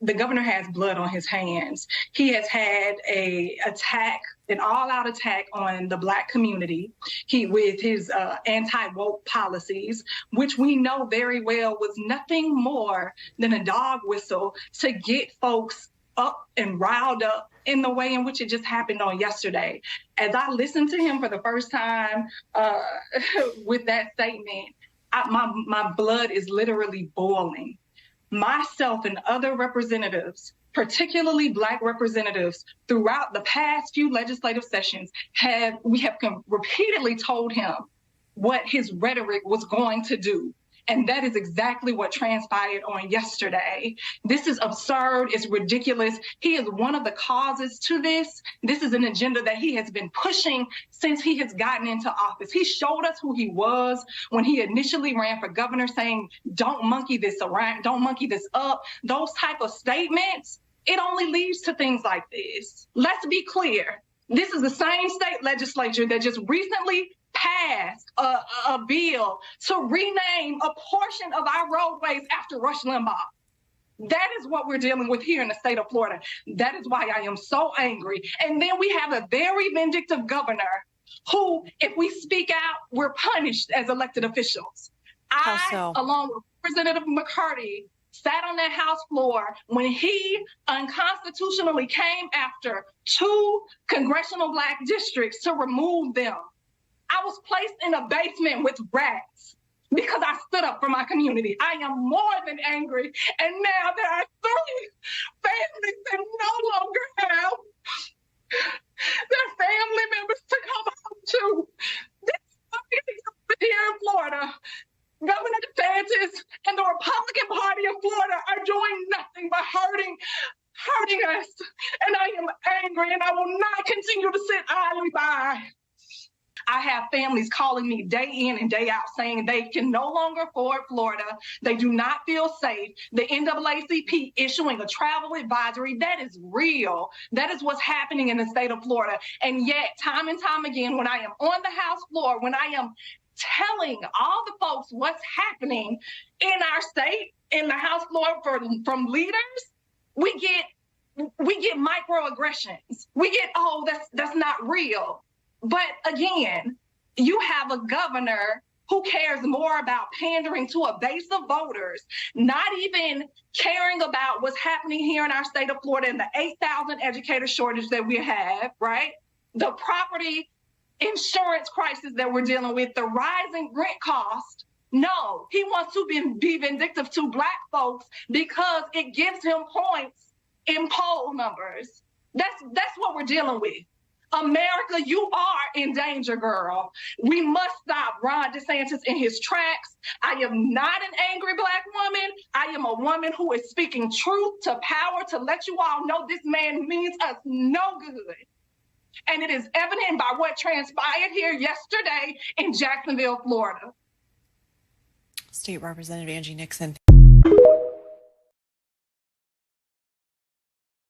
the governor has blood on his hands. He has had an all-out attack on the Black community. With his anti-woke policies, which we know very well was nothing more than a dog whistle to get folks up and riled up in the way in which it just happened on yesterday. As I listened to him for the first time with that statement, my blood is literally boiling. Myself and other representatives, particularly Black representatives, throughout the past few legislative sessions, we have repeatedly told him what his rhetoric was going to do. And that is exactly what transpired on yesterday. This is absurd. It's ridiculous. He is one of the causes to this. This is an agenda that he has been pushing since he has gotten into office. He showed us who he was when he initially ran for governor, saying, don't monkey this around, don't monkey this up. Those type of statements, it only leads to things like this. Let's be clear. This is the same state legislature that just recently passed a bill to rename a portion of our roadways after Rush Limbaugh. That is what we're dealing with here in the state of Florida. That is why I am so angry. And then we have a very vindictive governor who, if we speak out, we're punished as elected officials. Along with Representative McCarty, sat on that House floor when he unconstitutionally came after 2 congressional Black districts to remove them. I was placed in a basement with rats because I stood up for my community. I am more than angry. And now there are 3 families that no longer have their family members to come home to. This is here in Florida. Governor DeSantis and the Republican Party of Florida are doing nothing but hurting us. And I am angry, and I will not continue to sit idly by. I have families calling me day in and day out saying they can no longer afford Florida. They do not feel safe. The NAACP issuing a travel advisory. That is real. That is what's happening in the state of Florida. And yet, time and time again, when I am on the House floor, when I am telling all the folks what's happening in our state, in the House floor from leaders, we get microaggressions. We get, oh, that's not real. But again, you have a governor who cares more about pandering to a base of voters, not even caring about what's happening here in our state of Florida and the 8,000 educator shortage that we have, right? The property insurance crisis that we're dealing with, the rising rent cost. No, he wants to be vindictive to Black folks because it gives him points in poll numbers. That's what we're dealing with. America, you are in danger, girl. We must stop Ron DeSantis in his tracks. I am not an angry Black woman. I am a woman who is speaking truth to power to let you all know this man means us no good. And it is evident by what transpired here yesterday in Jacksonville, Florida. State Representative Angie Nixon.